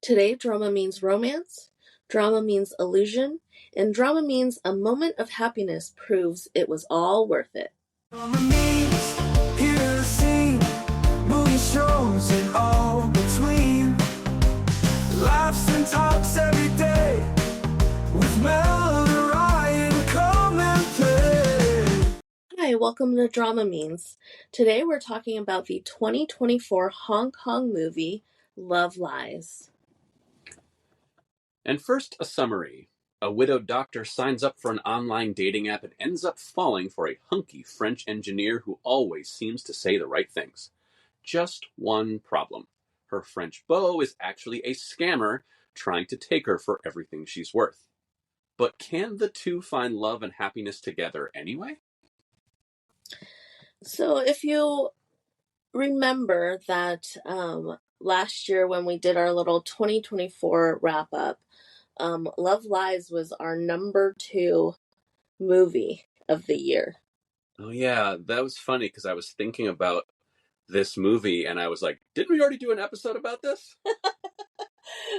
Today, drama means romance, drama means illusion, and drama means a moment of happiness proves it was all worth it. DramaMeans, here to sing, movie shows and all between. Laughs and talks every day, with Mel and Ryan, come and play. Hi, welcome to DramaMeans. Today we're talking about the 2024 Hong Kong movie, Love Lies. And first, a summary. A widowed doctor signs up for an online dating app and ends up falling for a hunky French engineer who always seems to say the right things. Just one problem. Her French beau is actually a scammer trying to take her for everything she's worth. But can the two find love and happiness together anyway? So if you remember that last year when we did our little 2024 wrap-up, Love Lies was our number 2 movie of the year. Oh yeah, that was funny because I was thinking about this movie and I was like, didn't we already do an episode about this?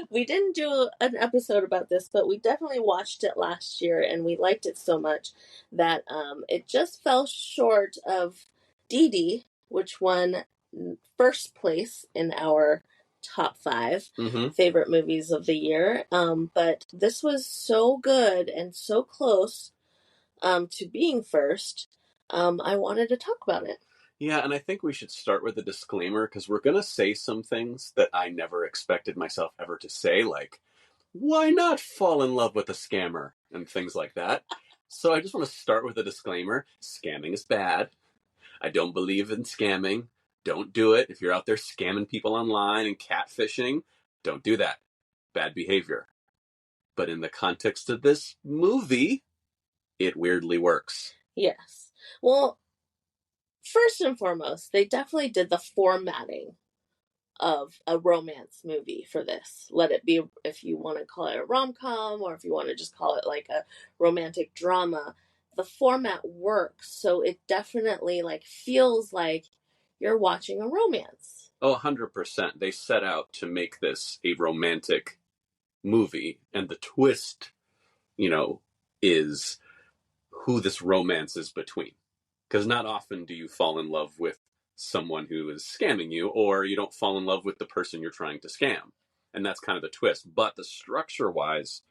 We didn't do an episode about this, but we definitely watched it last year and we liked it so much that it just fell short of Dee Dee, which won first place in our top 5 favorite movies of the year. But this was so good and so close to being first. I wanted to talk about it. Yeah, and I think we should start with a disclaimer because we're going to say some things that I never expected myself ever to say, like, why not fall in love with a scammer and things like that. So I just want to start with a disclaimer. Scamming is bad. I don't believe in scamming. Don't do it. If you're out there scamming people online and catfishing, don't do that. Bad behavior. But in the context of this movie, it weirdly works. Yes. Well, first and foremost, they definitely did the formatting of a romance movie for this. Let it be, if you want to call it a rom-com or if you want to just call it like a romantic drama, the format works. So it definitely feels like you're watching a romance. Oh, 100%. They set out to make this a romantic movie, and the twist, is who this romance is between. Because not often do you fall in love with someone who is scamming you, or you don't fall in love with the person you're trying to scam. And that's kind of the twist. But the structure-wise,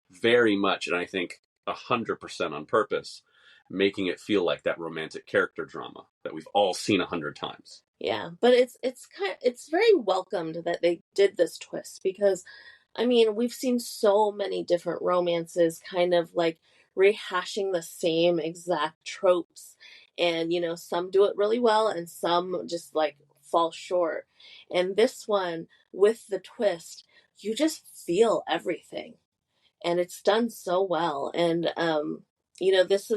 very much, and I think 100% on purpose, making it feel like that romantic character drama that we've all seen 100 times. Yeah, but it's very welcomed that they did this twist because, I mean, we've seen so many different romances kind of like rehashing the same exact tropes, and some do it really well and some just fall short. And this one with the twist, you just feel everything, and it's done so well. And this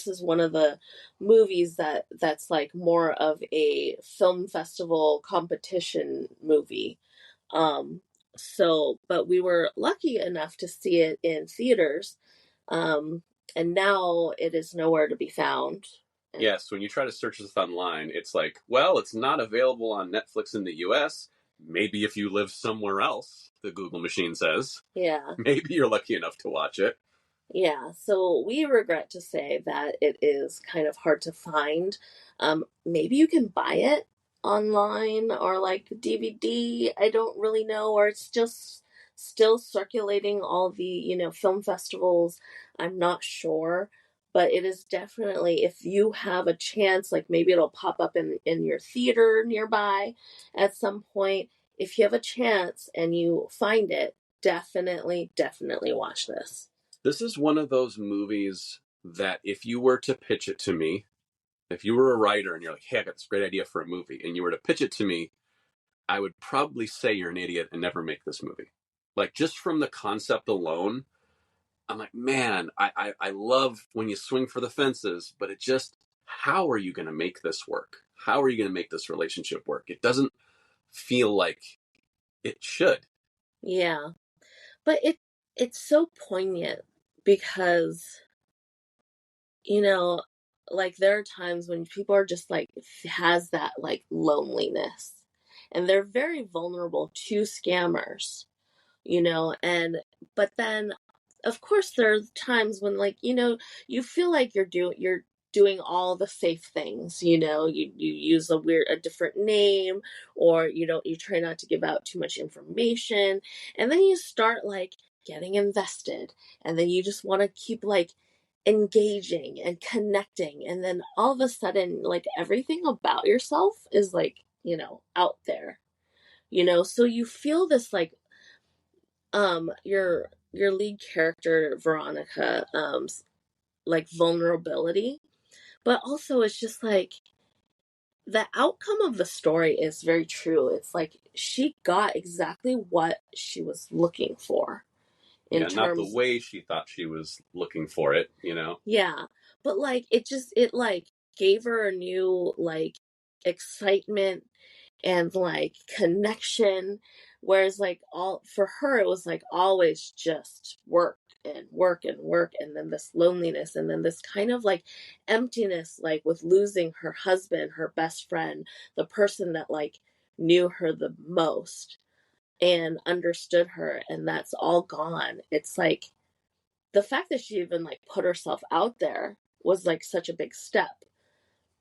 is one of the movies that's like more of a film festival competition movie. But we were lucky enough to see it in theaters, and now it is nowhere to be found. Yes, when you try to search this online, it's like, well, it's not available on Netflix in the US. Maybe if you live somewhere else, the Google machine says. Yeah. Maybe you're lucky enough to watch it. Yeah, so we regret to say that it is kind of hard to find. Maybe you can buy it online or like DVD. I don't really know, or it's just still circulating all the, film festivals. I'm not sure, but it is definitely, if you have a chance, like maybe it'll pop up in your theater nearby at some point. If you have a chance and you find it, definitely watch this. This is one of those movies that if you were to pitch it to me, if you were a writer and you're like, hey, I got this great idea for a movie, and you were to pitch it to me, I would probably say you're an idiot and never make this movie. Like, just from the concept alone, I'm like, man, I love when you swing for the fences, but it just, how are you going to make this work? How are you going to make this relationship work? It doesn't feel like it should. Yeah, but it's so poignant because, there are times when people are just has that loneliness, and they're very vulnerable to scammers. but then of course there are times when like, you feel like you're doing all the safe things, you use a different name, or you try not to give out too much information, and then you start like getting invested, and then you just want to keep like engaging and connecting, and then all of a sudden like everything about yourself is like, out there, so you feel this like your lead character Veronica like vulnerability, but also it's just like the outcome of the story is very true. It's like she got exactly what she was looking for in terms, not the way she thought she was looking for it, Yeah, but like it like gave her a new like excitement and like connection, whereas like all for her it was like always just work and work and work, and then this loneliness, and then this kind of like emptiness, like with losing her husband, her best friend, the person that like knew her the most and understood her, and that's all gone. It's like the fact that she even like put herself out there was like such a big step.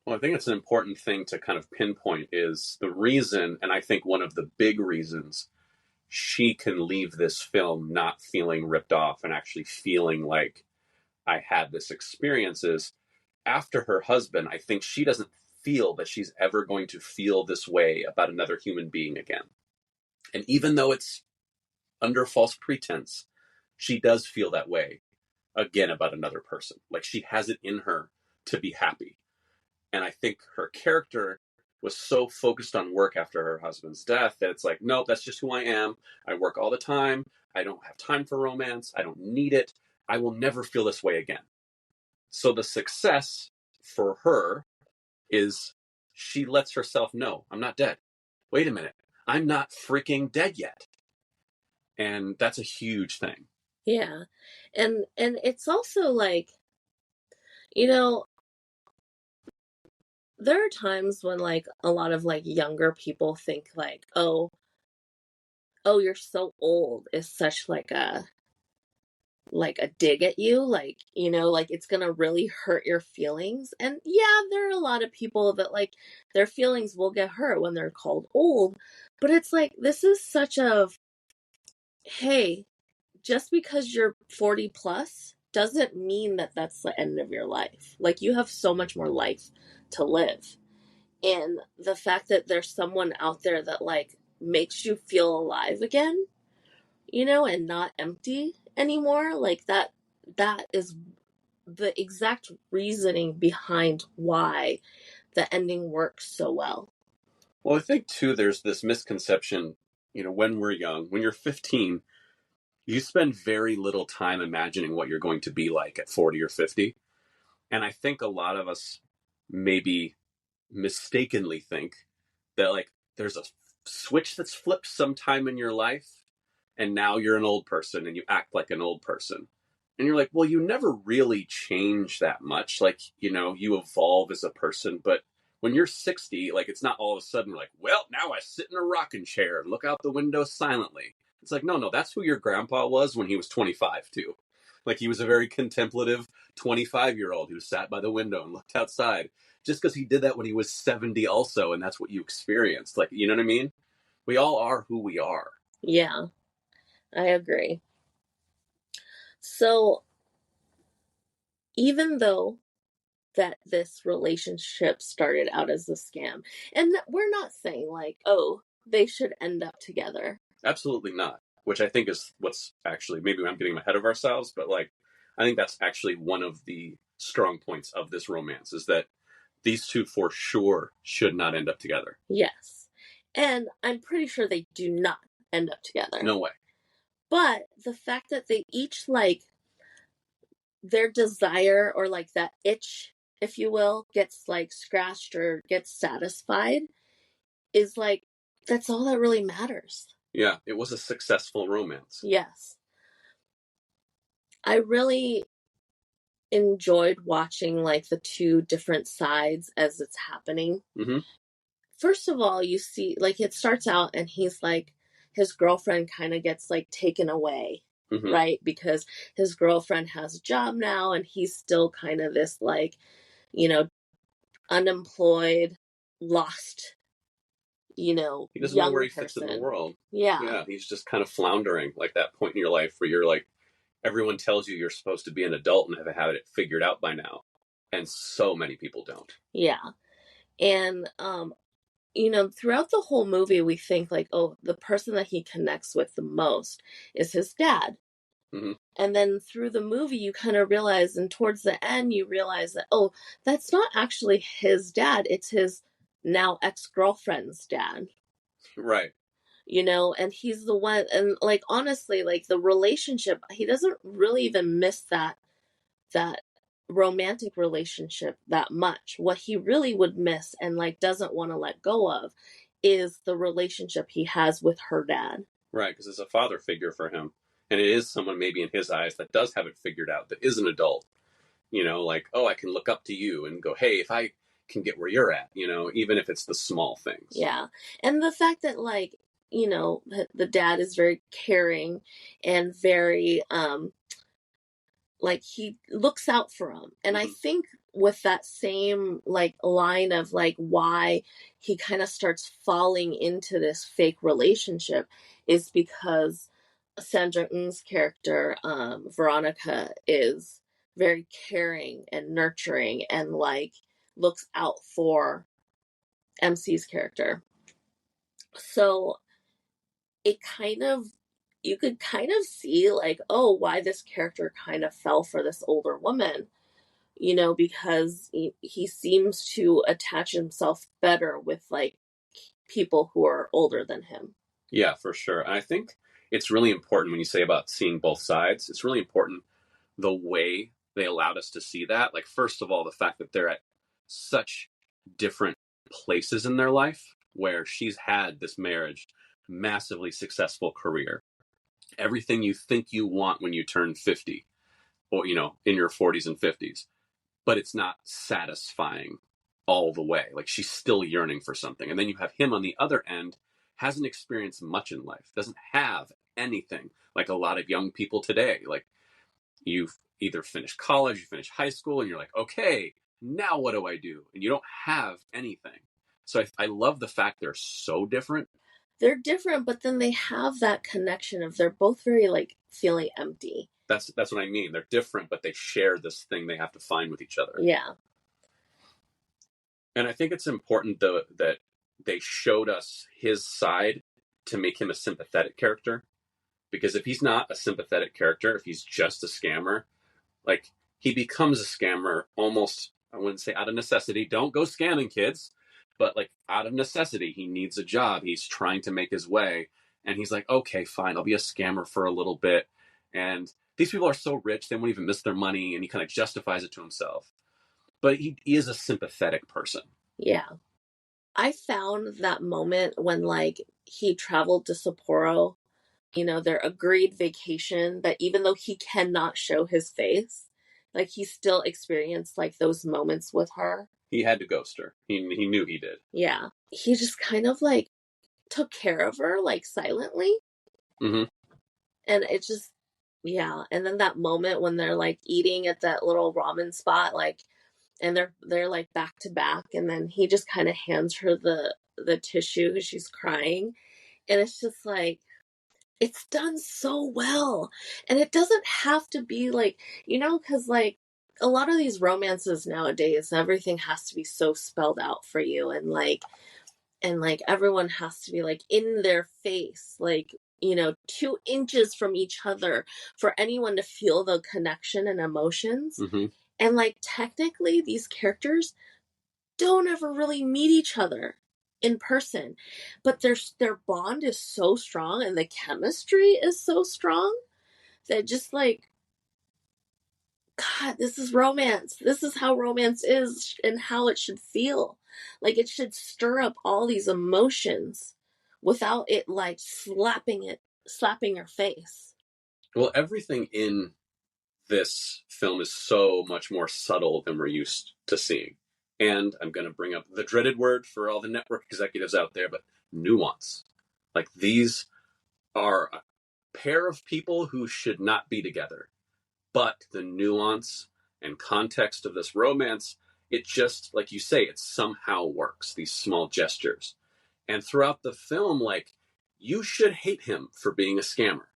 Well, I think it's an important thing to kind of pinpoint is the reason, and I think one of the big reasons she can leave this film not feeling ripped off and actually feeling like I had this experience is after her husband, I think she doesn't feel that she's ever going to feel this way about another human being again. And even though it's under false pretense, she does feel that way again about another person. Like she has it in her to be happy. And I think her character was so focused on work after her husband's death that it's like, nope, that's just who I am. I work all the time. I don't have time for romance. I don't need it. I will never feel this way again. So the success for her is she lets herself know, I'm not dead. Wait a minute. I'm not freaking dead yet. And that's a huge thing. Yeah. And it's also like, there are times when like a lot of like younger people think like, oh, you're so old is such like a dig at you, like, like it's gonna really hurt your feelings. And yeah, there are a lot of people that like their feelings will get hurt when they're called old, but it's like this is such a, hey, just because you're 40 plus doesn't mean that that's the end of your life. Like you have so much more life to live, and the fact that there's someone out there that like makes you feel alive again, and not empty anymore, like that is the exact reasoning behind why the ending works so well. Well, I think too there's this misconception, when we're young, when you're 15, you spend very little time imagining what you're going to be like at 40 or 50. And I think a lot of us maybe mistakenly think that like there's a switch that's flipped sometime in your life and now you're an old person and you act like an old person. And you're like, well, you never really change that much. Like, you evolve as a person, but when you're 60, like it's not all of a sudden like, well, now I sit in a rocking chair and look out the window silently. It's like, no, that's who your grandpa was when he was 25 too. Like he was a very contemplative 25-year-old who sat by the window and looked outside. Just because he did that when he was 70 also, and that's what you experienced. Like, you know what I mean? We all are who we are. Yeah, I agree. So even though that this relationship started out as a scam, and we're not saying like, oh, they should end up together. Absolutely not. Which I think is what's actually, maybe I'm getting ahead of ourselves, but like, I think that's actually one of the strong points of this romance is that these two for sure should not end up together. Yes. And I'm pretty sure they do not end up together. No way. But the fact that they each like their desire or like that itch, if you will, gets like scratched or gets satisfied is like, that's all that really matters. Yeah, it was a successful romance. Yes. I really enjoyed watching like the two different sides as it's happening. Mm-hmm. First of all, you see like it starts out and he's like, his girlfriend kind of gets like taken away, right? Because his girlfriend has a job now and he's still kind of this like, you know, unemployed, lost, you know, he doesn't know where he fits in the world. Yeah, he's just kind of floundering, like that point in your life where you're like, everyone tells you you're supposed to be an adult and have had it figured out by now, and so many people don't. Yeah. And you know, throughout the whole movie we think like, oh, the person that he connects with the most is his dad. And then through the movie you kind of realize, and towards the end you realize that, oh, that's not actually his dad, it's his now ex-girlfriend's dad, right? You know, and he's the one, and like honestly, like the relationship, he doesn't really even miss that romantic relationship that much. What he really would miss and like doesn't want to let go of is the relationship he has with her dad, right? Because it's a father figure for him, and it is someone maybe in his eyes that does have it figured out, that is an adult, you know, like, oh, I can look up to you and go, hey, if I can get where you're at, you know, even if it's the small things. Yeah. And the fact that like, you know, the dad is very caring and very like he looks out for him. And I think with that same like line of like why he kind of starts falling into this fake relationship is because Sandra Ng's character, Veronica, is very caring and nurturing and like looks out for MC's character. So it kind of, you could kind of see like, oh, why this character kind of fell for this older woman, you know, because he seems to attach himself better with like people who are older than him. Yeah, for sure. And I think it's really important when you say about seeing both sides, it's really important the way they allowed us to see that. Like, first of all, the fact that they're at such different places in their life, where she's had this marriage, massively successful career, everything you think you want when you turn 50 or, you know, in your 40s and 50s, but it's not satisfying all the way. Like, she's still yearning for something. And then you have him on the other end, hasn't experienced much in life, doesn't have anything like a lot of young people today. Like, you've either finished college, you finish high school, and you're like, okay, now what do I do? And you don't have anything. So I love the fact they're so different. They're different, but then they have that connection of they're both very like feeling empty. That's what I mean. They're different, but they share this thing they have to find with each other. Yeah. And I think it's important, though, that they showed us his side to make him a sympathetic character. Because if he's not a sympathetic character, if he's just a scammer, like, he becomes a scammer almost, I wouldn't say out of necessity. Don't go scamming, kids. But like, out of necessity, he needs a job. He's trying to make his way. And he's like, okay, fine, I'll be a scammer for a little bit. And these people are so rich, they won't even miss their money. And he kind of justifies it to himself. But he is a sympathetic person. Yeah. I found that moment when like he traveled to Sapporo, you know, their agreed vacation, that even though he cannot show his face, like he still experienced like those moments with her. He had to ghost her. He knew he did. Yeah. He just kind of like took care of her like silently. And it just, yeah. And then that moment when they're like eating at that little ramen spot, like, and they're like back to back, and then he just kind of hands her the tissue because she's crying. And it's just like, it's done so well. And it doesn't have to be like, you know, because like a lot of these romances nowadays, everything has to be so spelled out for you, and like everyone has to be like in their face, like, you know, 2 inches from each other for anyone to feel the connection and emotions. And like technically these characters don't ever really meet each other in person, but their bond is so strong and the chemistry is so strong that just like, God, this is romance. This is how romance is and how it should feel. Like, it should stir up all these emotions without it like slapping your face. Well, everything in this film is so much more subtle than we're used to seeing. And I'm going to bring up the dreaded word for all the network executives out there, but nuance. Like, these are a pair of people who should not be together. But the nuance and context of this romance, it just, like you say, it somehow works, these small gestures. And throughout the film, like, you should hate him for being a scammer.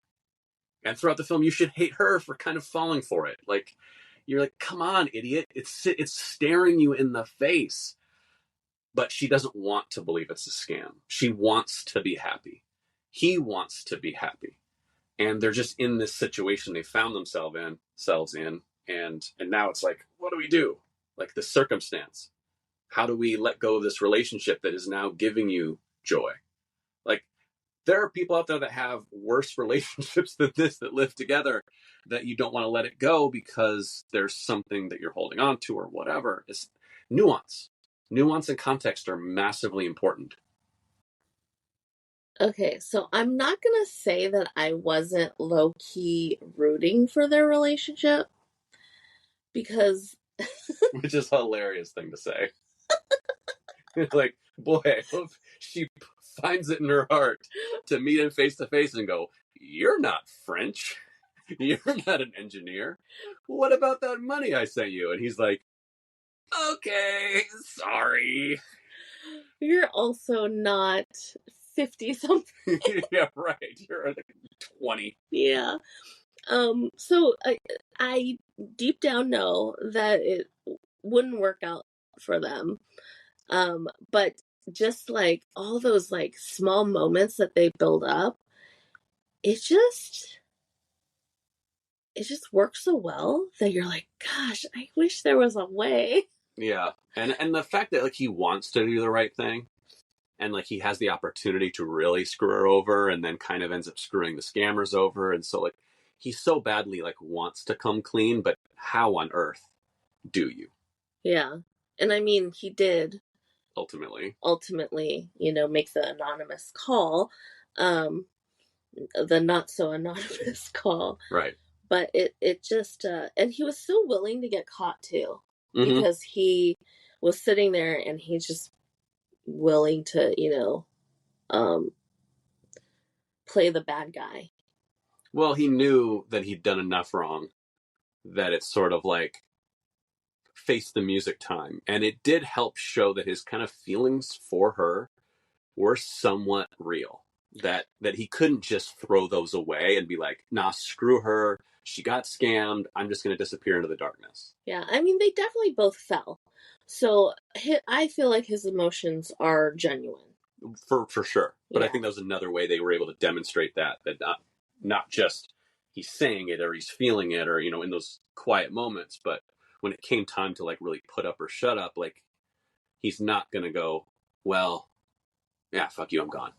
And throughout the film, you should hate her for kind of falling for it. Like, you're like, come on, idiot. It's staring you in the face. But she doesn't want to believe it's a scam. She wants to be happy. He wants to be happy. And they're just in this situation they found themselves in. And now it's like, what do we do? Like, the circumstance. How do we let go of this relationship that is now giving you joy? Like, there are people out there that have worse relationships than this, that live together, that you don't want to let it go because there's something that you're holding on to or whatever. It's nuance. Nuance and context are massively important. Okay, so I'm not going to say that I wasn't low-key rooting for their relationship, because... Which is a hilarious thing to say. Like, boy, I hope she finds it in her heart to meet him face to face and go, you're not French. You're not an engineer. What about that money I sent you? And he's like, okay, sorry. You're also not 50-something. Yeah, right. You're like 20. Yeah. So I deep down know that it wouldn't work out for them. But just like all those like small moments that they build up, it just works so well that you're like, gosh, I wish there was a way. Yeah. And the fact that, like, he wants to do the right thing, and like he has the opportunity to really screw her over, and then kind of ends up screwing the scammers over, and so like he so badly like wants to come clean, but how on earth do you? Yeah. And I mean, he did ultimately, make the anonymous call, the not so anonymous call. Right. But it just, and he was so willing to get caught too, mm-hmm. because he was sitting there and he's just willing to, play the bad guy. Well, he knew that he'd done enough wrong that it's sort of like face the music time. And it did help show that his kind of feelings for her were somewhat real. That he couldn't just throw those away and be like, nah, screw her. She got scammed. I'm just going to disappear into the darkness. Yeah, I mean, they definitely both fell. So I feel like his emotions are genuine. For sure. But yeah. I think that was another way they were able to demonstrate that not just he's saying it or he's feeling it or, in those quiet moments, but when it came time to like really put up or shut up, like he's not going to go, well, yeah, fuck you, I'm gone.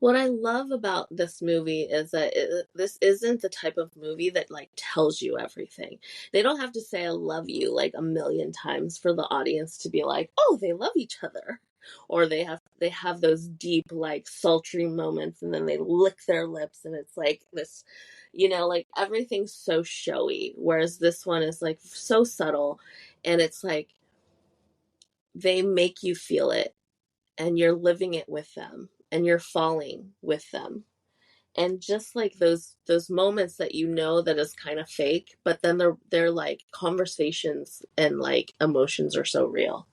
What I love about this movie is that this isn't the type of movie that like tells you everything. They don't have to say I love you like a million times for the audience to be like, oh, they love each other. Or they have those deep like sultry moments and then they lick their lips and it's like this, like everything's so showy. Whereas this one is like so subtle and it's like they make you feel it and you're living it with them. And you're falling with them. And just like those moments that that is kind of fake, but then they're like conversations and like emotions are so real.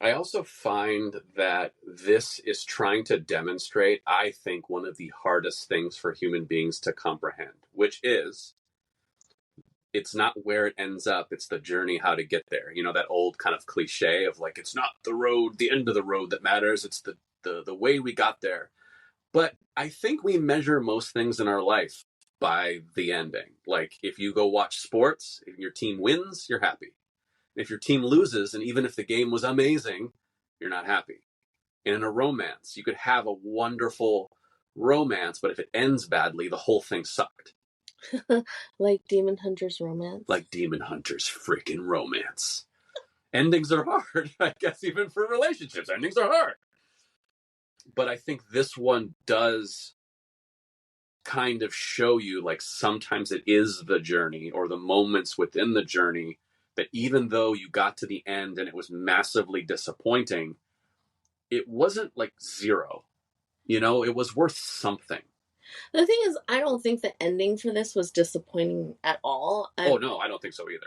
I also find that this is trying to demonstrate, I think, one of the hardest things for human beings to comprehend, which is it's not where it ends up, it's the journey, how to get there. That old kind of cliche of like, it's not the end of the road that matters, it's the way we got there. But I think we measure most things in our life by the ending. Like if you go watch sports, if your team wins, you're happy. If your team loses, and even if the game was amazing, you're not happy. And in a romance, you could have a wonderful romance, but if it ends badly, the whole thing sucked. Like Demon Hunter's romance. Like Demon Hunter's freaking romance. Endings are hard, I guess, even for relationships. Endings are hard. But I think this one does kind of show you, like, sometimes it is the journey or the moments within the journey that even though you got to the end and it was massively disappointing, it wasn't like zero. It was worth something. The thing is, I don't think the ending for this was disappointing at all. Oh, no, I don't think so either.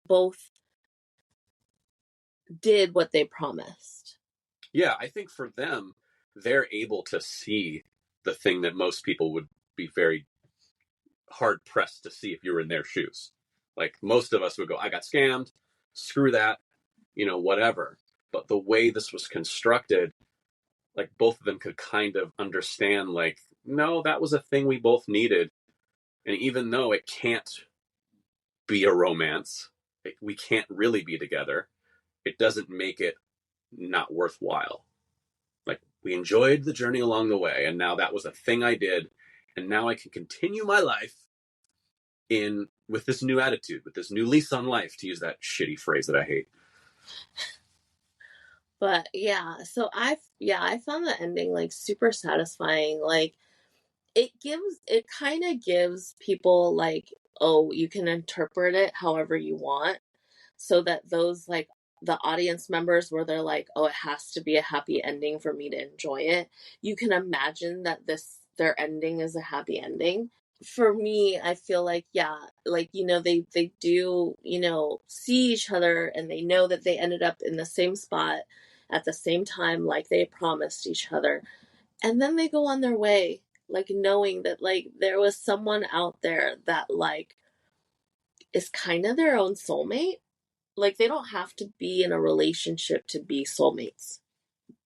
Both did what they promised. Yeah, I think for them, they're able to see the thing that most people would be very hard pressed to see if you were in their shoes. Like most of us would go, I got scammed, screw that, whatever. But the way this was constructed, like both of them could kind of understand, like, no, that was a thing we both needed. And even though it can't be a romance, we can't really be together, it doesn't make it not worthwhile. Like, we enjoyed the journey along the way, and now that was a thing I did, and now I can continue my life with this new attitude, with this new lease on life, to use that shitty phrase that I hate. But yeah, so I found the ending like super satisfying. Like it kind of gives people like, oh, you can interpret it however you want, so that those like the audience members where they're like, oh, it has to be a happy ending for me to enjoy it. You can imagine that their ending is a happy ending. For me, I feel like, yeah, like, they do, see each other, and they know that they ended up in the same spot at the same time, like they promised each other. And then they go on their way, like knowing that like there was someone out there that like is kind of their own soulmate. Like they don't have to be in a relationship to be soulmates.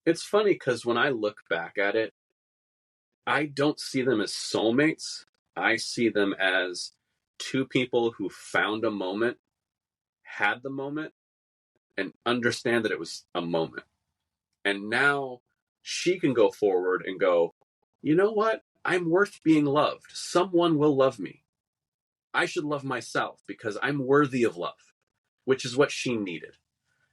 It's funny because when I look back at it, I don't see them as soulmates. I see them as two people who found a moment, had the moment, and understand that it was a moment. And now she can go forward and go, you know what? I'm worth being loved. Someone will love me. I should love myself because I'm worthy of love, which is what she needed.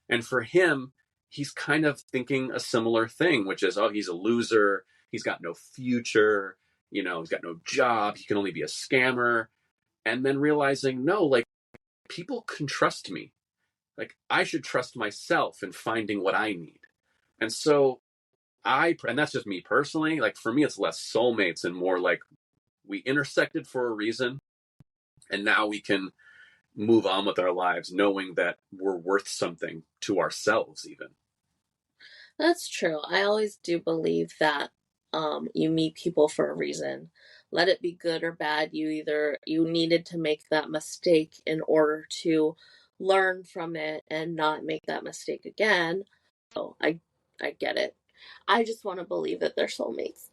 And for him, he's kind of thinking a similar thing, which is, oh, he's a loser. He's got no future. He's got no job. He can only be a scammer. And then realizing, no, like, people can trust me. Like, I should trust myself in finding what I need. And so and that's just me personally, like, for me, it's less soulmates and more like we intersected for a reason. And now we can move on with our lives knowing that we're worth something to ourselves even. That's true. I always do believe that you meet people for a reason. Let it be good or bad. You needed to make that mistake in order to learn from it and not make that mistake again. So I get it. I just want to believe that they're soulmates.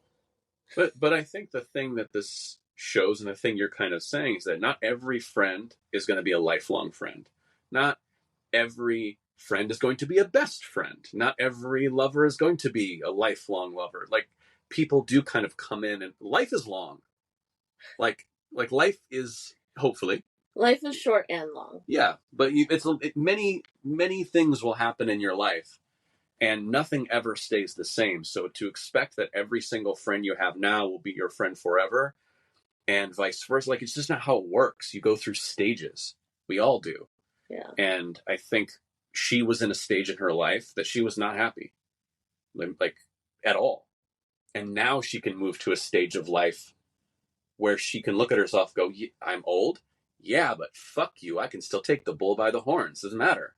But I think the thing that this shows, and the thing you're kind of saying, is that not every friend is going to be a lifelong friend. Not every friend is going to be a best friend. Not every lover is going to be a lifelong lover. Like, people do kind of come in, and life is long. Like life is, hopefully. Life is short and long. Yeah, but many, many things will happen in your life, and nothing ever stays the same. So to expect that every single friend you have now will be your friend forever, and vice versa, like, it's just not how it works. You go through stages. We all do. Yeah. And I think she was in a stage in her life that she was not happy, like at all. And now she can move to a stage of life where she can look at herself and go, I'm old. Yeah, but fuck you. I can still take the bull by the horns. Doesn't matter.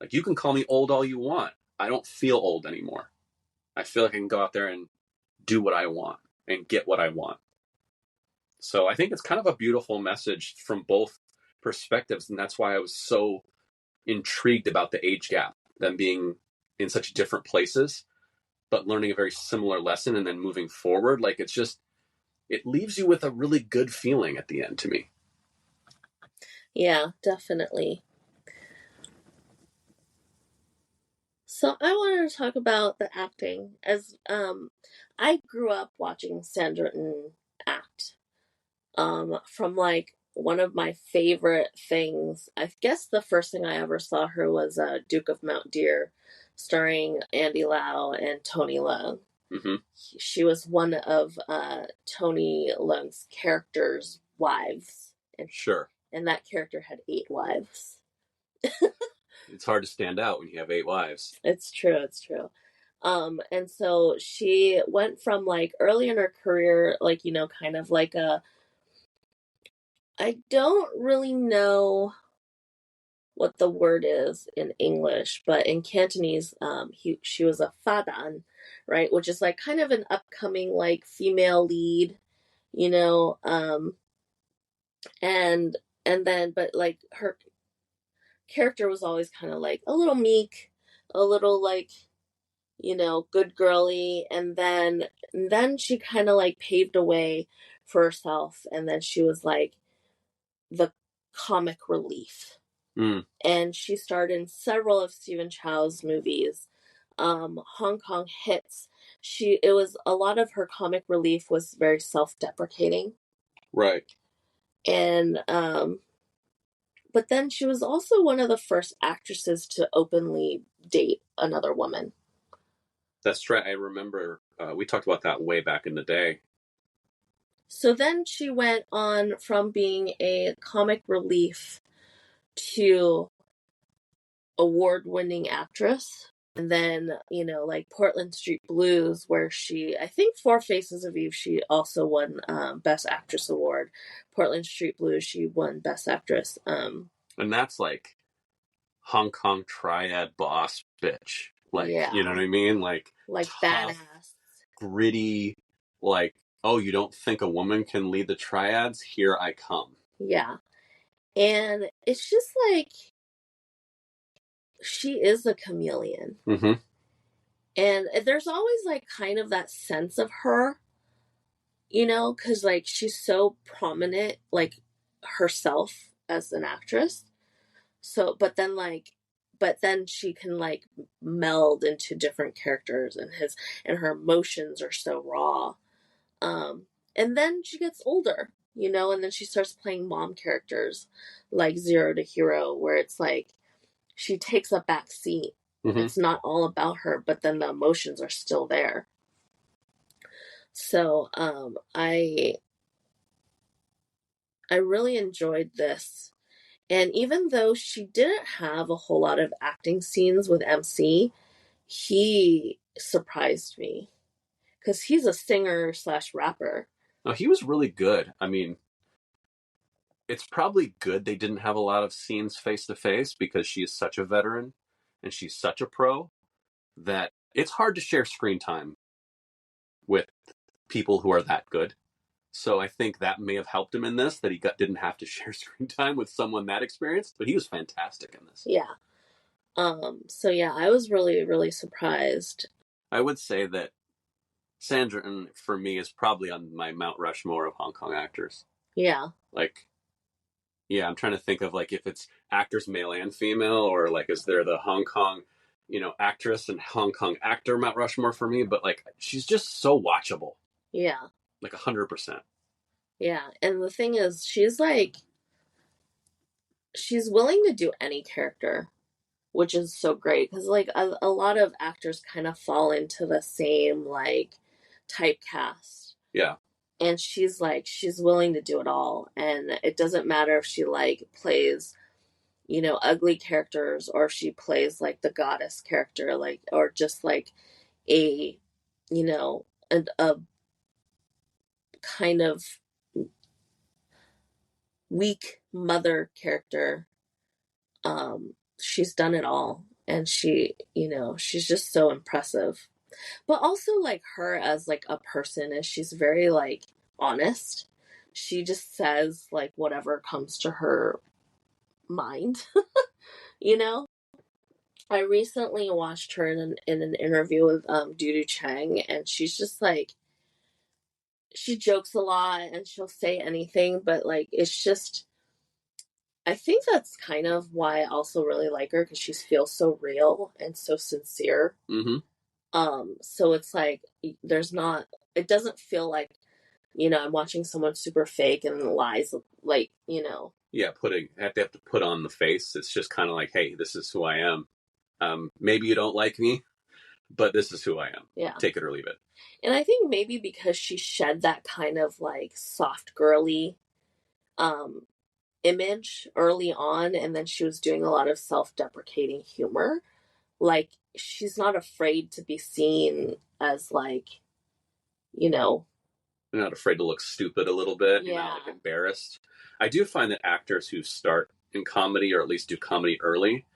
Like, you can call me old all you want. I don't feel old anymore. I feel like I can go out there and do what I want and get what I want. So I think it's kind of a beautiful message from both perspectives. And that's why I was so intrigued about the age gap, them being in such different places, but learning a very similar lesson and then moving forward. Like, it leaves you with a really good feeling at the end to me. Yeah, definitely. So I wanted to talk about the acting. As I grew up watching Sandra Ng act. From like one of my favorite things, I guess the first thing I ever saw her was Duke of Mount Dear, starring Andy Lau and Tony Leung. Mm-hmm. She was one of Tony Leung's character's wives. Sure. And that character had 8 wives. It's hard to stand out when you have 8 wives. It's true. And so she went from like early in her career, like, you know, kind of like I don't really know what the word is in English, but in Cantonese, she was a fadan, right? Which is like kind of an upcoming like female lead, you know, and then but like her character was always kind of like a little meek, a little like, you know, good girly, and then she kind of like paved a way for herself, and then she was like the comic relief. And she starred in several of Stephen Chow's movies, Hong Kong hits. It was a lot of her comic relief was very self-deprecating, right? And but then she was also one of the first actresses to openly date another woman. That's right. I remember we talked about that way back in the day. So then she went on from being a comic relief to award-winning actress. And then, you know, like Portland Street Blues, where I think Four Faces of Eve, she also won Best Actress Award. Portland Street Blues, she won Best Actress. And that's like Hong Kong triad boss bitch. Like, yeah. You know what I mean? Like tough, badass. Gritty, like, oh, you don't think a woman can lead the triads? Here I come. Yeah. And it's just like, she is a chameleon. Mm-hmm. And there's always like kind of that sense of her, you know, because like she's so prominent, like herself as an actress. So, but then she can like meld into different characters, and her emotions are so raw. And then she gets older, you know, and then she starts playing mom characters like Zero to Hero, where it's like she takes a back seat. Mm-hmm. It's not all about her, but then the emotions are still there. So I really enjoyed this. And even though she didn't have a whole lot of acting scenes with MC, he surprised me. Because he's a singer / rapper. No, he was really good. I mean, it's probably good they didn't have a lot of scenes face to face, because she is such a veteran and she's such a pro that it's hard to share screen time with people who are that good. So I think that may have helped him in this, that he didn't have to share screen time with someone that experienced, but he was fantastic in this. Yeah. So yeah, I was really, really surprised. I would say that Sandra Ng, for me, is probably on my Mount Rushmore of Hong Kong actors. Yeah. Like, yeah, I'm trying to think of like if it's actors male and female, or like is there the Hong Kong, you know, actress and Hong Kong actor Mount Rushmore for me, but like she's just so watchable. Yeah. Like 100%. Yeah, and the thing is, she's willing to do any character, which is so great, because like a lot of actors kind of fall into the same like typecast. Yeah. And she's willing to do it all, and it doesn't matter if she like plays, you know, ugly characters, or if she plays like the goddess character, like, or just like a, you know, a kind of weak mother character. She's done it all, and she, you know, she's just so impressive. But also like her as like a person is, she's very like honest. She just says like whatever comes to her mind. You know, I recently watched her in an interview with Dudu Chang, and she's just like, she jokes a lot and she'll say anything, but like it's just, I think that's kind of why I also really like her, because she feels so real and so sincere. Mm-hmm. So it's like it doesn't feel like, you know, I'm watching someone super fake and lies, like, you know. Yeah, they have to put on the face. It's just kind of like, hey, this is who I am. Maybe you don't like me, but this is who I am. Yeah. Take it or leave it. And I think maybe because she shed that kind of like soft girly image early on, and then she was doing a lot of self-deprecating humor, like she's not afraid to be seen as like, you know, They're not afraid to look stupid a little bit, you know, Yeah. like embarrassed. I do find that actors who start in comedy, or at least do comedy early,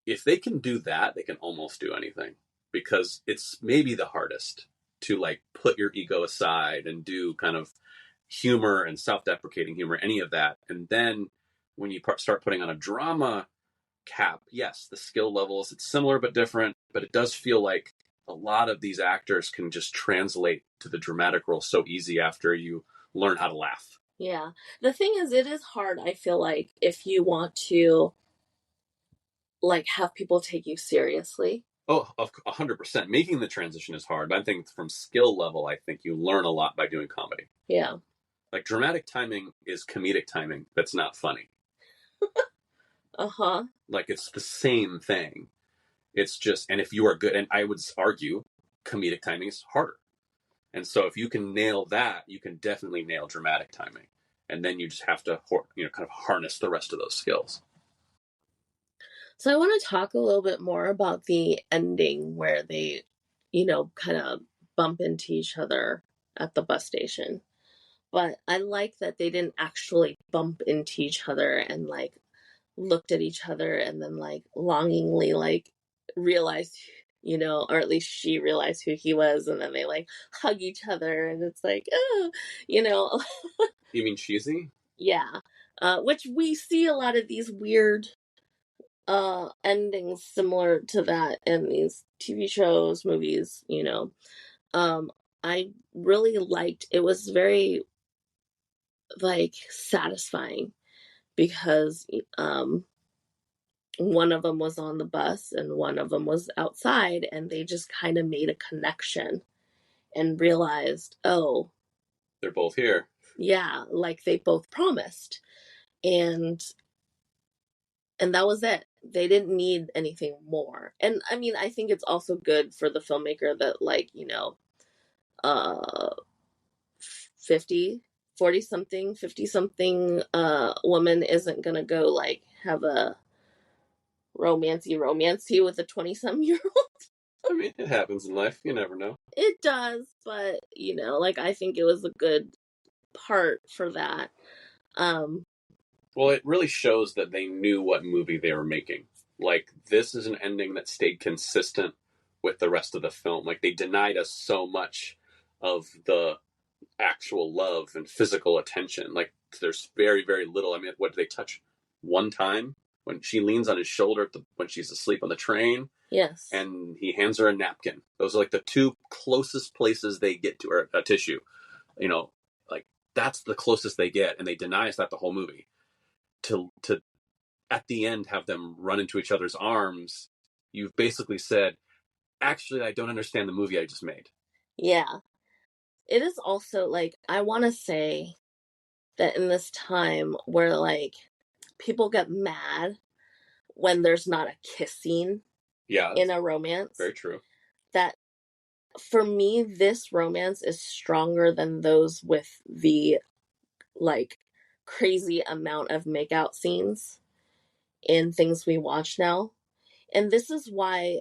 if they can do that, they can almost do anything, because it's maybe the hardest to like put your ego aside and do kind of humor and self-deprecating humor, any of that. And then when you start putting on a drama cap, yes, the skill levels, it's similar but different, but it does feel like a lot of these actors can just translate to the dramatic role so easy after you learn how to laugh. Yeah. The thing is, it is hard, I feel like, if you want to like have people take you seriously. Oh, 100%. Making the transition is hard. I think from skill level, I think you learn a lot by doing comedy. Yeah. Like dramatic timing is comedic timing that's not funny. Uh-huh. Like it's the same thing. It's just, and if you are good, and I would argue comedic timing is harder. And so if you can nail that, you can definitely nail dramatic timing. And then you just have to, kind of harness the rest of those skills. So I want to talk a little bit more about the ending where they, kind of bump into each other at the bus station. But I like that they didn't actually bump into each other and like looked at each other and then like longingly like realized, or at least she realized who he was, and then they like hug each other and it's like, oh, You mean cheesy? Yeah. Which we see a lot of these weird endings similar to that in these TV shows, movies, I really liked it. Was very like satisfying because one of them was on the bus and one of them was outside, and they just kind of made a connection and realized, oh, they're both here. Yeah, like they both promised. And that was it. They didn't need anything more. And I mean, I think it's also good for the filmmaker that like, uh 40 something, 50 something woman isn't gonna go like have a romancy with a 20-some-year-old. I mean, it happens in life. You never know. It does, but like I think it was a good part for that. Well, it really shows that they knew what movie they were making. Like, this is an ending that stayed consistent with the rest of the film. Like, they denied us so much of the actual love and physical attention. Like, there's very, very little. I mean, what, did they touch one time? When she leans on his shoulder when she's asleep on the train. Yes. And he hands her a napkin. Those are like the two closest places they get to, or a tissue. Like, that's the closest they get, and they deny us that the whole movie. To at the end have them run into each other's arms, you've basically said, actually, I don't understand the movie I just made. Yeah. It is also like, I want to say that in this time where like people get mad when there's not a kiss scene in a romance. Very true. That for me, this romance is stronger than those with the like crazy amount of makeout scenes in things we watch now. And this is why,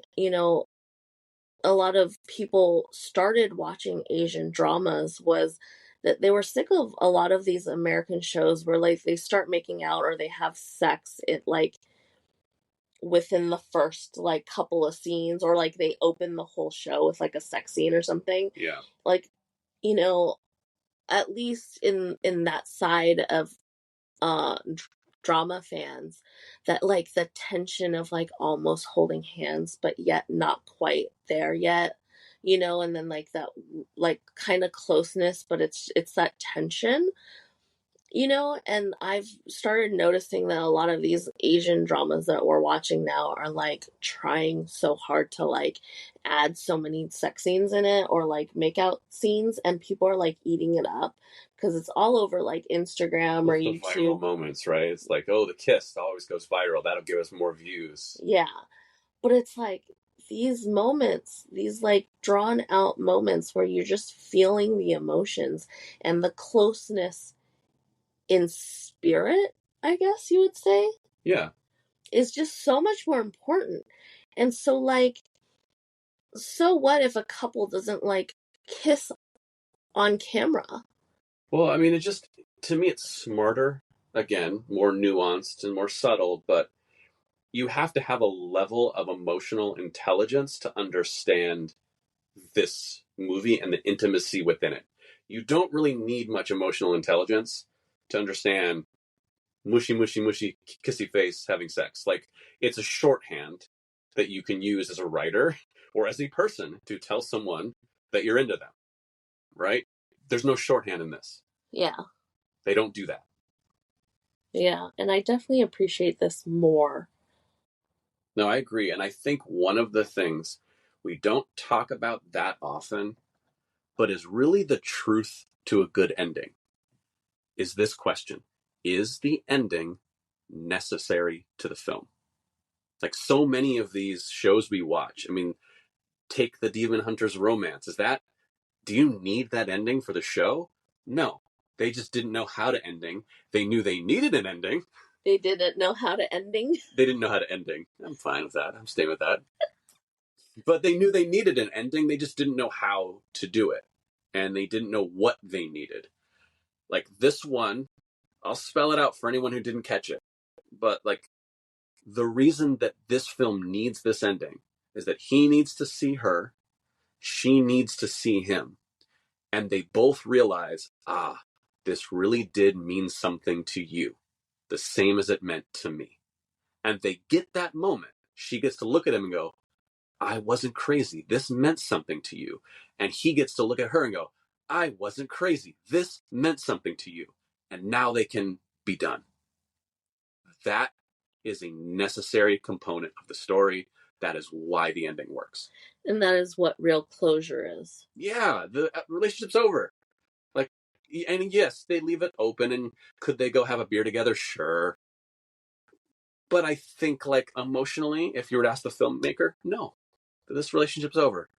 a lot of people started watching Asian dramas, was that they were sick of a lot of these American shows where like they start making out or they have sex like within the first like couple of scenes, or like they open the whole show with like a sex scene or something. Yeah. Like, at least in that side of drama fans, that like the tension of like almost holding hands but yet not quite there yet, and then like that like kind of closeness, but it's that tension, and I've started noticing that a lot of these Asian dramas that we're watching now are like trying so hard to like add so many sex scenes in it or like make out scenes, and people are like eating it up because it's all over like Instagram or the YouTube. Viral moments, right? It's like, oh, the kiss always goes viral. That'll give us more views. Yeah. But it's like these moments, these like drawn out moments where you're just feeling the emotions and the closeness in spirit, I guess you would say. Yeah. Is just so much more important. And so, like, so what if a couple doesn't, like, kiss on camera? Well, I mean, to me, it's smarter, again, more nuanced and more subtle, but you have to have a level of emotional intelligence to understand this movie and the intimacy within it. You don't really need much emotional intelligence to understand mushy, mushy, mushy, kissy face having sex. Like, it's a shorthand that you can use as a writer or as a person to tell someone that you're into them, right? There's no shorthand in this. Yeah. They don't do that. Yeah, and I definitely appreciate this more. No, I agree. And I think one of the things we don't talk about that often, but is really the truth to a good ending, is this question. Is the ending necessary to the film? Like so many of these shows we watch, I mean, take the Demon Hunter's Romance. Do you need that ending for the show? No. They just didn't know how to ending. They knew they needed an ending. They didn't know how to ending. They didn't know how to ending. I'm fine with that. I'm staying with that. But they knew they needed an ending. They just didn't know how to do it. And they didn't know what they needed. Like this one, I'll spell it out for anyone who didn't catch it. But like the reason that this film needs this ending is that he needs to see her, she needs to see him. And they both realize, this really did mean something to you, the same as it meant to me. And they get that moment. She gets to look at him and go, I wasn't crazy. This meant something to you. And he gets to look at her and go, I wasn't crazy. This meant something to you. And now they can be done. That is a necessary component of the story. That is why the ending works. And that is what real closure is. Yeah, the relationship's over. Like, and yes, they leave it open. And could they go have a beer together? Sure. But I think, like, emotionally, if you were to ask the filmmaker, no, this relationship's over.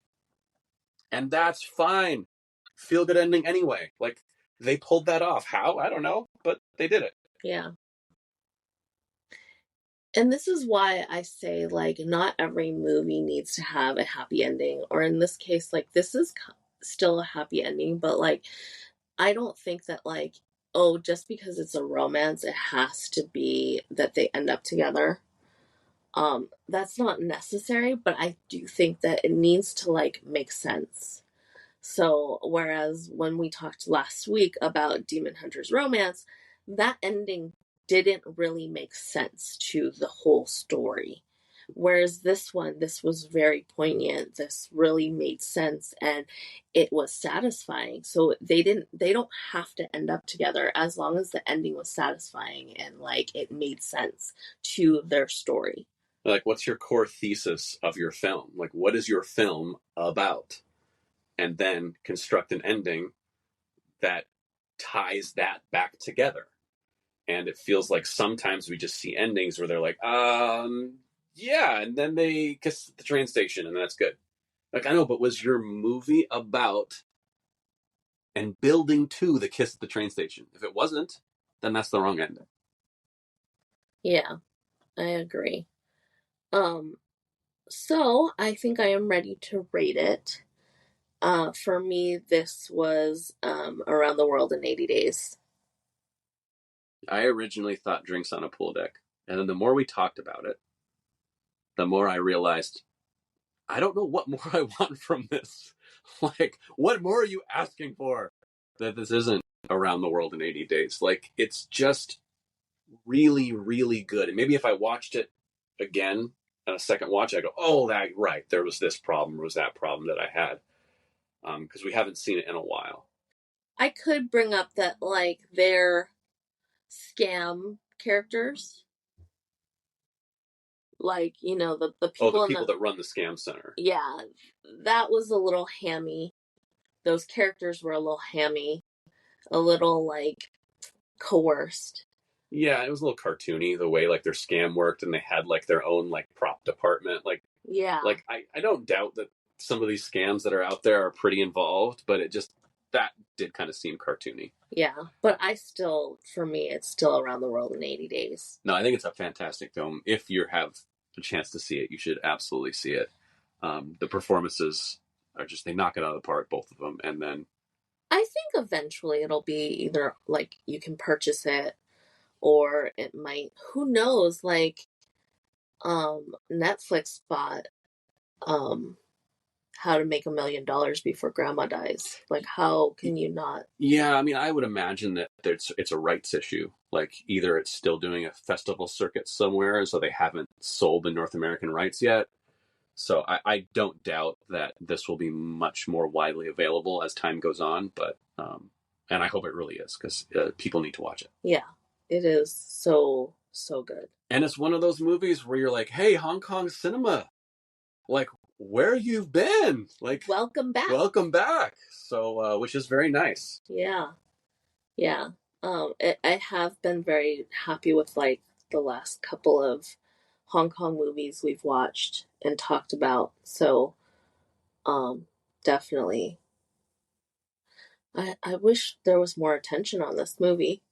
And that's fine. Feel good ending anyway. Like, they pulled that off. How? I don't know, but they did it. Yeah. And this is why I say, like, not every movie needs to have a happy ending. Or in this case, like, this is still a happy ending, but, like, I don't think that, like, oh, just because it's a romance, it has to be that they end up together. That's not necessary, but I do think that it needs to, like, make sense. So, whereas when we talked last week about Demon Hunter's Romance, that ending didn't really make sense to the whole story. Whereas this one, this was very poignant. This really made sense and it was satisfying. So they don't have to end up together as long as the ending was satisfying and like it made sense to their story. Like, what's your core thesis of your film? Like, what is your film about? And then construct an ending that ties that back together. And it feels like sometimes we just see endings where they're like, yeah, and then they kiss at the train station and that's good. Like, I know, but was your movie about and building to the kiss at the train station? If it wasn't, then that's the wrong ending. Yeah, I agree. So I think I am ready to rate it. For me, this was Around the World in 80 Days. I originally thought Drinks on a Pool Deck. And then the more we talked about it, the more I realized, I don't know what more I want from this. Like, what more are you asking for? That this isn't Around the World in 80 Days. Like, it's just really, really good. And maybe if I watched it again on a second watch, I go, oh, that right. There was this problem, or was that problem that I had. Because we haven't seen it in a while. I could bring up that, like, they're scam characters. Like, you know, the people, that run the scam center. Yeah, that was a little hammy. Those characters were a little hammy, a little, like, coerced. Yeah, it was a little cartoony, the way, like, their scam worked, and they had, like, their own, like, prop department. Like, yeah. Like, I don't doubt that some of these scams that are out there are pretty involved, but that did kind of seem cartoony. Yeah, but for me, it's still Around the World in 80 Days. No, I think it's a fantastic film if you have a chance to see it, you should absolutely see it. The performances are just, they knock it out of the park, both of them. And then I think eventually it'll be either like you can purchase it or it might, who knows, like Netflix bought How to Make $1 Million Before Grandma Dies. Like, how can you not? Yeah, I mean, I would imagine that it's a rights issue. Like, either it's still doing a festival circuit somewhere, so they haven't sold the North American rights yet. So I don't doubt that this will be much more widely available as time goes on. But and I hope it really is, because people need to watch it. Yeah, it is so good. And it's one of those movies where you're like, hey, Hong Kong cinema, like, where you've been, like, welcome back. So which is very nice. Yeah I have been very happy with like the last couple of Hong Kong movies we've watched and talked about, so definitely I wish there was more attention on this movie.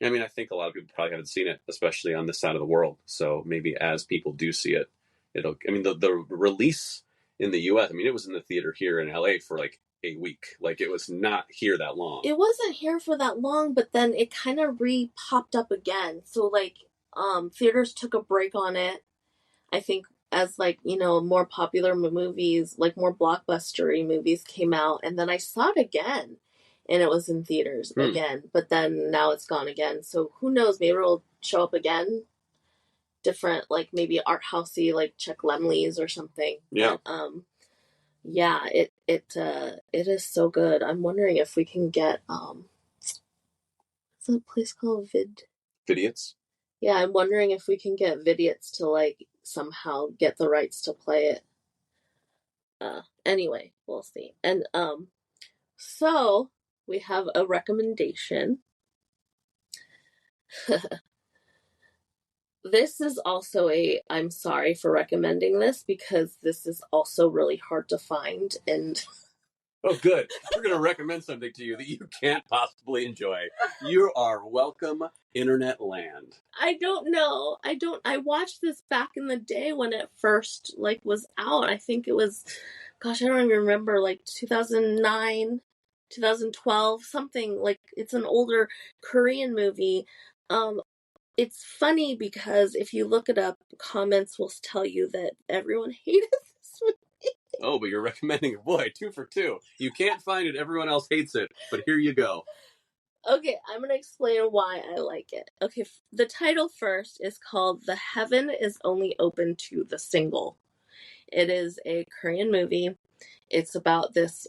I mean, I think a lot of people probably haven't seen it, especially on this side of the world, so maybe as people do see it, it'll, I mean, the release in the US, I mean, it was in the theater here in LA for like a week. Like, it was not here that long. It wasn't here for that long, but then it kind of popped up again. So like theaters took a break on it, I think, as like, you know, more popular movies, like more blockbustery movies came out, and then I saw it again and it was in theaters again, but then now it's gone again. So who knows, maybe it'll show up again, different, like maybe art housey, like Chuck Lemley's or something. Yeah. But, yeah, it is so good. I'm wondering if we can get what's a place called Vidiots? Yeah, I'm wondering if we can get Vidiots to like somehow get the rights to play it. Anyway, we'll see. And so we have a recommendation. This is also I'm sorry for recommending this, because this is also really hard to find. And oh, good. We're going to recommend something to you that you can't possibly enjoy. You are welcome, internet land. I don't know. I watched this back in the day when it first like was out. I think it was, gosh, I don't even remember, like 2009, 2012, something. Like, it's an older Korean movie. It's funny because if you look it up, comments will tell you that everyone hated this movie. Oh, but you're recommending it. Boy, 2 for 2. You can't find it. Everyone else hates it. But here you go. Okay, I'm going to explain why I like it. Okay, the title first is called The Heaven is Only Open to the Single. It is a Korean movie. It's about this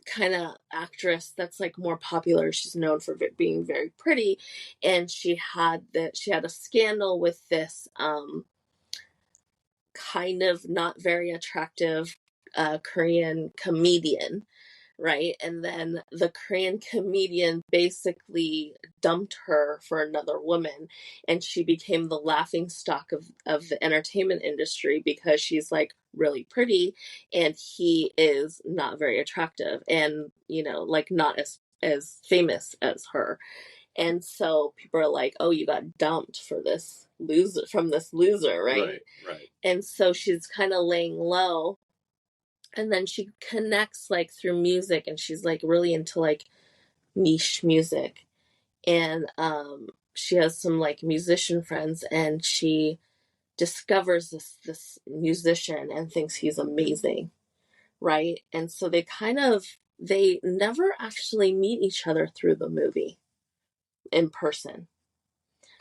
kind of actress that's like more popular. She's known for being very pretty, and she had a scandal with this kind of not very attractive Korean comedian, right? And then the Korean comedian basically dumped her for another woman, and she became the laughing stock of the entertainment industry because she's like really pretty and he is not very attractive and, you know, like not as famous as her. And so people are like, oh, you got dumped for this loser, right? Right. And so she's kind of laying low. And then she connects like through music, and she's like really into like niche music. And she has some like musician friends, and she discovers this musician and thinks he's amazing, right? And so they never actually meet each other through the movie in person.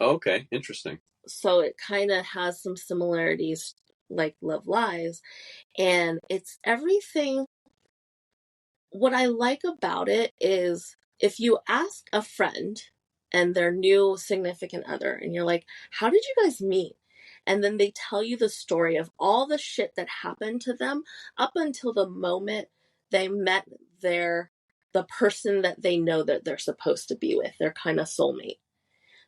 Okay, interesting. So it kind of has some similarities like Love Lies, and it's everything. What I like about it is if you ask a friend and their new significant other, and you're like, how did you guys meet? And then they tell you the story of all the shit that happened to them up until the moment they met the person that they know that they're supposed to be with, their kind of soulmate.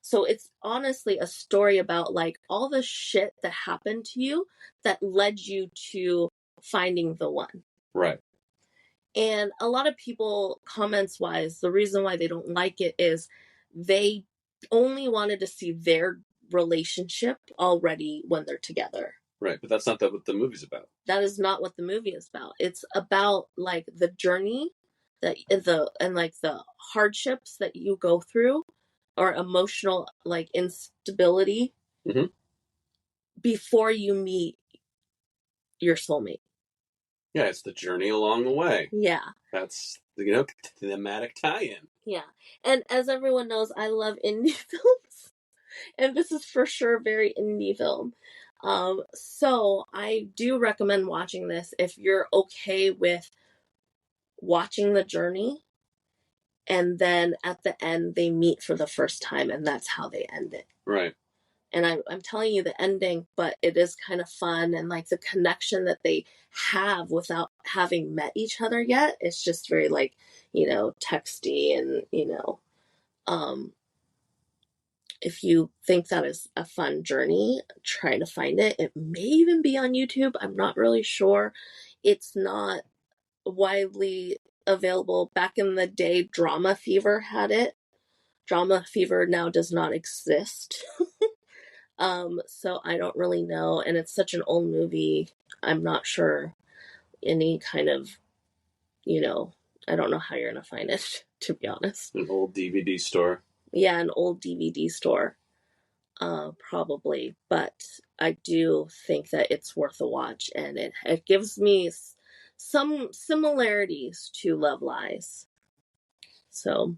So it's honestly a story about like all the shit that happened to you that led you to finding the one. Right. And a lot of people, comments wise, the reason why they don't like it is they only wanted to see their relationship already when they're together. Right, but that's not what the movie's about. That is not what the movie is about. It's about like the journey and the hardships that you go through, or emotional like instability before you meet your soulmate. Yeah, it's the journey along the way. Yeah. That's, thematic tie-in. Yeah. And as everyone knows, I love indie films. And this is for sure very indie film. So I do recommend watching this if you're okay with watching the journey, and then at the end they meet for the first time, and that's how they end it. Right. And I'm telling you the ending, but it is kind of fun, and like the connection that they have without having met each other yet, it's just very like, texty, and if you think that is a fun journey, try to find it. It may even be on YouTube. I'm not really sure. It's not widely available. Back in the day, Drama Fever had it. Drama Fever now does not exist. So I don't really know. And it's such an old movie. I'm not sure any kind of, I don't know how you're going to find it, to be honest. An old DVD store. Yeah, an old DVD store, probably. But I do think that it's worth a watch, and it gives me some similarities to Love Lies. So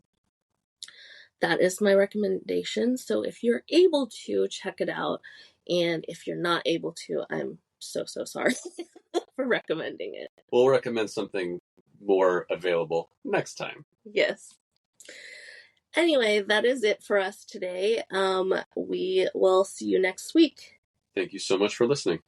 that is my recommendation. So if you're able to, check it out. And if you're not able to, I'm so sorry for recommending it. We'll recommend something more available next time. Yes. Anyway, that is it for us today. We will see you next week. Thank you so much for listening.